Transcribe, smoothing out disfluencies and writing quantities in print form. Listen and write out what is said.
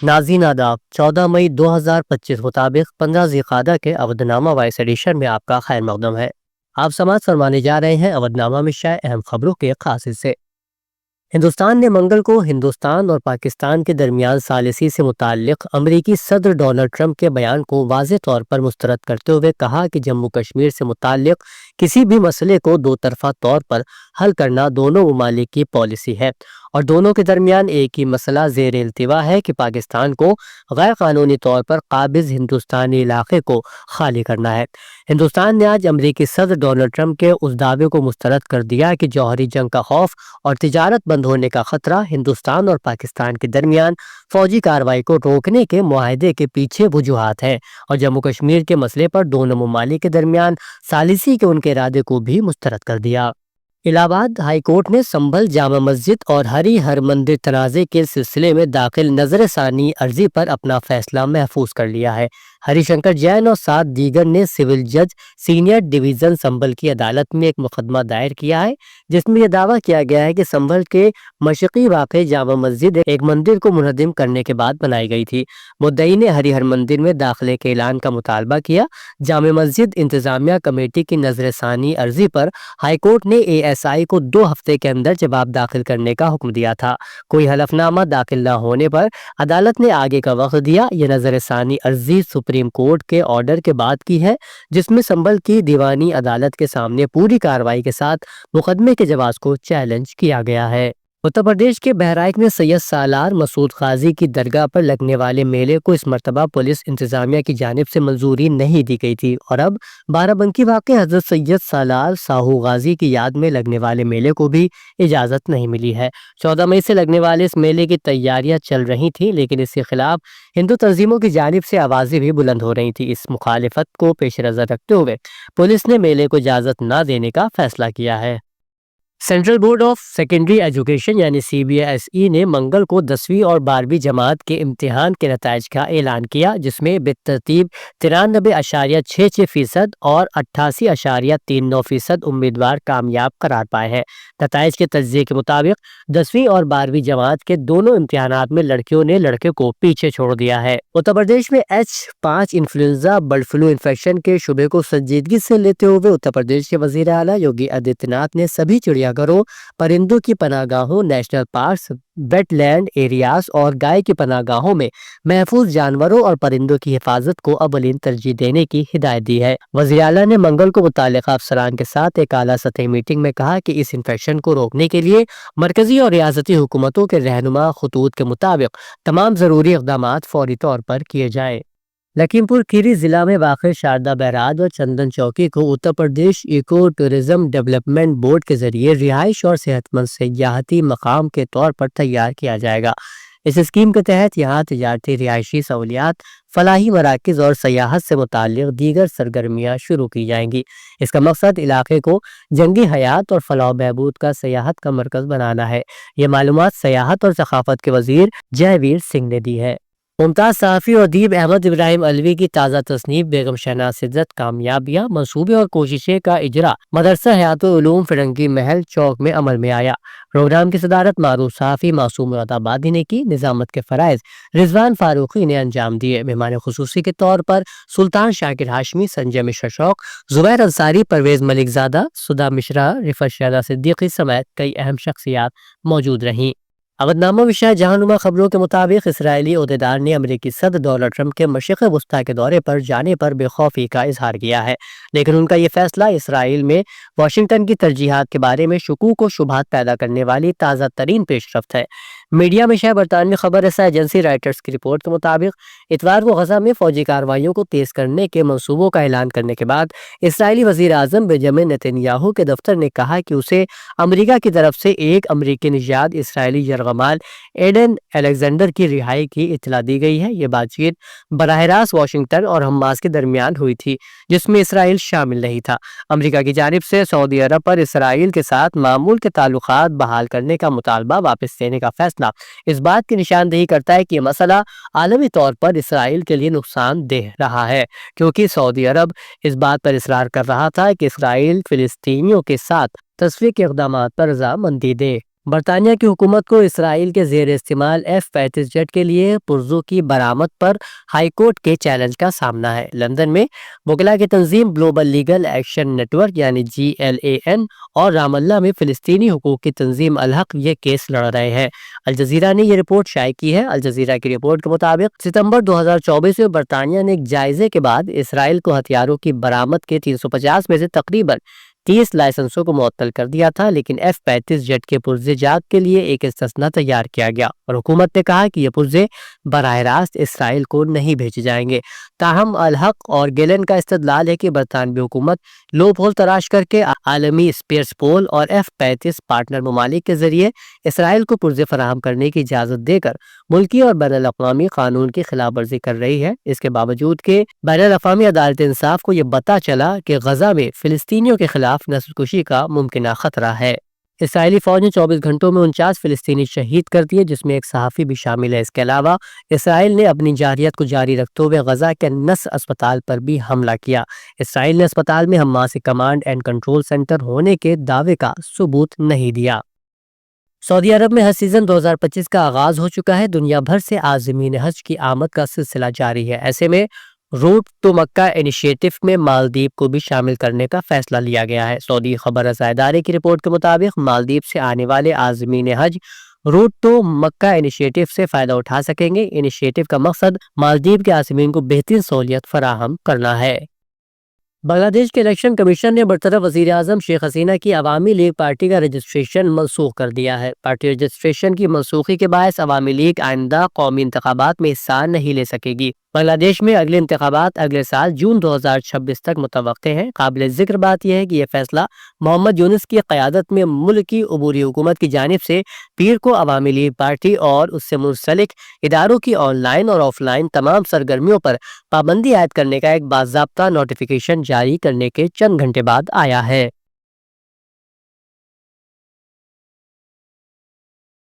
ناظرین آداب، 14 مئی 2025 مطابق 15 ذی-القعدہ کے اودھ نامہ وائس ایڈیشن میں آپ کا خیر مقدم ہے۔ آپ سماعت فرمانے جا رہے ہیں اودھ نامہ میں شائع اہم خبروں کے خاص حصے۔ ہندوستان نے منگل کو ہندوستان اور پاکستان کے درمیان ثالثی سے متعلق امریکی صدر ڈونلڈ ٹرمپ کے بیان کو واضح طور پر مسترد کرتے ہوئے کہا کہ جموں کشمیر سے متعلق کسی بھی مسئلے کو دو طرفہ طور پر حل کرنا دونوں ممالک کی پالیسی ہے اور دونوں کے درمیان ایک ہی مسئلہ زیر التوا ہے کہ پاکستان کو غیر قانونی طور پر قابض ہندوستانی علاقے کو خالی کرنا ہے۔ ہندوستان نے آج امریکی صدر ڈونلڈ ٹرمپ کے اس دعوے کو مسترد کر دیا کہ جوہری جنگ کا خوف اور تجارت بند ہونے کا خطرہ ہندوستان اور پاکستان کے درمیان فوجی کارروائی کو روکنے کے معاہدے کے پیچھے وجوہات ہیں، اور جموں کشمیر کے مسئلے پر دونوں ممالک کے درمیان ثالثی کے ان کے ارادے کو بھی مسترد کر دیا۔ الہ آباد ہائی کورٹ نے سنبھل جامع مسجد اور ہری ہر مندر تنازع کے سلسلے میں داخل نظر ثانی عرضی پر اپنا فیصلہ محفوظ کر لیا ہے۔ ہری شنکر جین اور 7 دیگر نے سول جج سینئر ڈویژن سنبھل کی عدالت میں ایک مقدمہ دائر کیا ہے، جس میں یہ دعویٰ کیا گیا ہے کہ سنبھل کے مشرقی واقع جامع مسجد ایک مندر کو منہدم کرنے کے بعد بنائی گئی تھی۔ مدعی نے ہری ہر مندر میں داخلے کے اعلان کا مطالبہ کیا۔ جامع مسجد انتظامیہ کمیٹی کی نظر ثانی عرضی پر ہائی کورٹ نے ASI کو 2 ہفتے کے اندر جواب داخل کرنے کا حکم دیا تھا۔ کوئی حلف نامہ داخل نہ ہونے پر عدالت نے آگے کا وقت دیا۔ یہ نظر ثانی عرضی سپریم کورٹ کے آرڈر کے بعد کی ہے، جس میں سنبھل کی دیوانی عدالت کے سامنے پوری کارروائی کے ساتھ مقدمے کے جواز کو چیلنج کیا گیا ہے۔ اتر پردیش کے بہرائچ میں سید سالار مسعود قاضی کی درگاہ پر لگنے والے میلے کو اس مرتبہ پولیس انتظامیہ کی جانب سے منظوری نہیں دی گئی تھی، اور اب بارہ بنکی واقع حضرت سید سالار ساہو غازی کی یاد میں لگنے والے میلے کو بھی اجازت نہیں ملی ہے۔ 14 مئی سے لگنے والے اس میلے کی تیاریاں چل رہی تھیں، لیکن اس کے خلاف ہندو تنظیموں کی جانب سے آوازیں بھی بلند ہو رہی تھیں۔ اس مخالفت کو پیش نظر رکھتے ہوئے پولیس نے میلے کو اجازت نہ دینے کا فیصلہ کیا ہے۔ Central board of secondary education یعنی CBSE نے منگل کو 10ویں اور 12ویں جماعت کے امتحان کے نتائج کا اعلان کیا، جس میں بالترتیب 93.66% اور 88.39% امیدوار کامیاب قرار پائے ہیں۔ نتائج کے تجزیے کے مطابق 10ویں اور 12ویں جماعت کے دونوں امتحانات میں لڑکیوں نے لڑکے کو پیچھے چھوڑ دیا ہے۔ اتر پردیش میں H5 influenza bird flu infection کے شبے کو سنجیدگی سے لیتے ہوئے اتر پردیش کے وزیر اعلیٰ یوگی آدتیہ ناتھ نے سبھی چڑیا گھروں، پرندوں کی پناہ گاہوں، national parks, wetland areas اور گائے کی پناہ گاہوں میں محفوظ جانوروں اور پرندوں کی حفاظت کو اولین ترجیح دینے کی ہدایت دی ہے۔ وزیر اعلیٰ نے منگل کو متعلقہ افسران کے ساتھ ایک اعلیٰ سطحی میٹنگ میں کہا کہ اس انفیکشن کو روکنے کے لیے مرکزی اور ریاستی حکومتوں کے رہنما خطوط کے مطابق تمام ضروری اقدامات فوری طور پر کیے جائیں۔ لکھیم پور کھیری ضلع میں واقع شاردا بیراج اور چندن چوکی کو Uttar Pradesh eco tourism development board کے ذریعے رہائش اور صحت مند سیاحتی مقام کے طور پر تیار کیا جائے گا۔ اس اسکیم کے تحت یہاں تجارتی رہائشی سہولیات، فلاحی مراکز اور سیاحت سے متعلق دیگر سرگرمیاں شروع کی جائیں گی۔ اس کا مقصد علاقے کو جنگی حیات اور فلاح و بہبود کا سیاحت کا مرکز بنانا ہے۔ یہ معلومات سیاحت اور ثقافت کے وزیر جے ویر سنگھ نے دی ہے۔ ممتاز صحافی اور ادیب احمد ابراہیم علوی کی تازہ تصنیف بیگم شہناز عزت کامیابیاں، منصوبے اور کوششیں کا اجرا مدرسہ حیات علوم فرنگی محل چوک میں عمل میں آیا۔ پروگرام کی صدارت معروف صحافی معصوم مراد آبادی نے کی۔ نظامت کے فرائض رضوان فاروقی نے انجام دیے۔ مہمان خصوصی کے طور پر سلطان شاکر ہاشمی، سنجے مشرا شوق، زبیر انصاری، پرویز ملک زادہ، سدھا مشرا، رفعت شہزاد صدیقی سمیت کئی اہم شخصیات موجود رہیں۔ اودھ نامہ میں شائع جہاں خبروں کے مطابق اسرائیلی عہدیدار نے امریکی صدر ڈونلڈ ٹرمپ کے مشرق وسطیٰ کے دورے پر جانے پر بے خوفی کا اظہار کیا ہے، لیکن ان کا یہ فیصلہ اسرائیل میں واشنگٹن کی ترجیحات کے بارے میں شکوک و شبہات پیدا کرنے والی تازہ ترین پیش رفت ہے۔ میڈیا میں شائع برطانوی خبر رساں ایجنسی رائٹرز کی رپورٹ کے مطابق اتوار کو غزہ میں فوجی کارروائیوں کو تیز کرنے کے منصوبوں کا اعلان کرنے کے بعد اسرائیلی وزیر اعظم بنجامن نیتن یاہو کے دفتر نے کہا کہ اسے امریکہ کی طرف سے ایک امریکی نژاد اسرائیلی یرغمال ایڈن الیگزینڈر کی رہائی کی اطلاع دی گئی ہے۔ یہ بات چیت براہ راست واشنگٹن اور حماس کے درمیان ہوئی تھی، جس میں اسرائیل شامل نہیں تھا۔ امریکہ کی جانب سے سعودی عرب پر اسرائیل کے ساتھ معمول کے تعلقات بحال کرنے کا مطالبہ واپس لینے کا فیصلہ اس بات کی نشاندہی کرتا ہے کہ یہ مسئلہ عالمی طور پر اسرائیل کے لیے نقصان دہ رہا ہے، کیونکہ سعودی عرب اس بات پر اصرار کر رہا تھا کہ اسرائیل فلسطینیوں کے ساتھ تصفیہ کے اقدامات پر رضامندی دے۔ برطانیہ کی حکومت کو اسرائیل کے زیر استعمال F-35 جیٹ کے لیے پرزوں کی برآمد پر ہائی کورٹ کے چیلنج کا سامنا ہے۔ لندن میں وکلاء کی تنظیم global legal action network یعنی GLAN اور رام اللہ میں فلسطینی حقوق کی تنظیم الحق یہ کیس لڑ رہے ہیں۔ الجزیرہ نے یہ رپورٹ شائع کی ہے۔ الجزیرہ کی رپورٹ کے مطابق ستمبر 2024 میں برطانیہ نے ایک جائزے کے بعد اسرائیل کو ہتھیاروں کی برآمد کے 350 میں سے تقریباً 30 لائسنسوں کو معطل کر دیا تھا، لیکن F-35 جیٹ کے پرزے جات کے لیے ایک استثنا تیار کیا گیا اور حکومت نے کہا کہ یہ پرزے براہ راست اسرائیل کو نہیں بھیجے جائیں گے۔ تاہم الحق اور گیلن کا استدلال ہے کہ برطانوی حکومت لوپ ہول تلاش کر کے عالمی اسپیئرز پول اور F-35 پارٹنر ممالک کے ذریعے اسرائیل کو پرزے فراہم کرنے کی اجازت دے کر ملکی اور بین الاقوامی قانون کی خلاف ورزی کر رہی ہے۔ اس کے باوجود کہ بین الاقوامی عدالت انصاف کو یہ پتہ چلا کہ غزہ میں فلسطینیوں کے خلاف نسل کشی کا ممکنہ خطرہ ہے۔ اسرائیلی فوج نے 24 گھنٹوں میں 49 فلسطینی شہید کر دیے، جس میں ایک صحافی بھی شامل ہے۔ اس کے علاوہ اسرائیل نے اپنی جارحیت کو جاری رکھتے ہوئے غزہ کے نصر اسپتال پر بھی حملہ کیا۔ اسرائیل نے اسپتال میں Hamas command and control centre ہونے کے دعوے کا ثبوت نہیں دیا۔ سعودی عرب میں حج سیزن 2025 کا آغاز ہو چکا ہے۔ دنیا بھر سے عازمین حج کی آمد کا سلسلہ جاری ہے۔ ایسے میں روٹ ٹو مکہ انیشیٹو میں مالدیپ کو بھی شامل کرنے کا فیصلہ لیا گیا ہے۔ سعودی خبر رساں ادارے کی رپورٹ کے مطابق مالدیپ سے آنے والے عازمین حج روٹ ٹو مکہ انیشیٹو سے فائدہ اٹھا سکیں گے۔ انیشیٹو کا مقصد مالدیپ کے عازمین کو بہترین سہولت فراہم کرنا ہے۔ بنگلہ دیش کے الیکشن کمیشن نے برطرف وزیر اعظم شیخ حسینہ کی عوامی لیگ پارٹی کا رجسٹریشن منسوخ کر دیا ہے۔ پارٹی رجسٹریشن کی منسوخی کے باعث عوامی لیگ آئندہ قومی انتخابات میں حصہ نہیں لے سکے گی۔ بنگلہ دیش میں اگلے انتخابات اگلے سال جون 2026 تک متوقع ہیں۔ قابل ذکر بات یہ ہے کہ یہ فیصلہ محمد یونس کی قیادت میں ملک کی عبوری حکومت کی جانب سے پیر کو عوامی لیگ پارٹی اور اس سے منسلک اداروں کی آن لائن اور آف لائن تمام سرگرمیوں پر پابندی عائد کرنے کا ایک باضابطہ نوٹیفیکیشن جاری کرنے کے چند گھنٹے بعد آیا ہے۔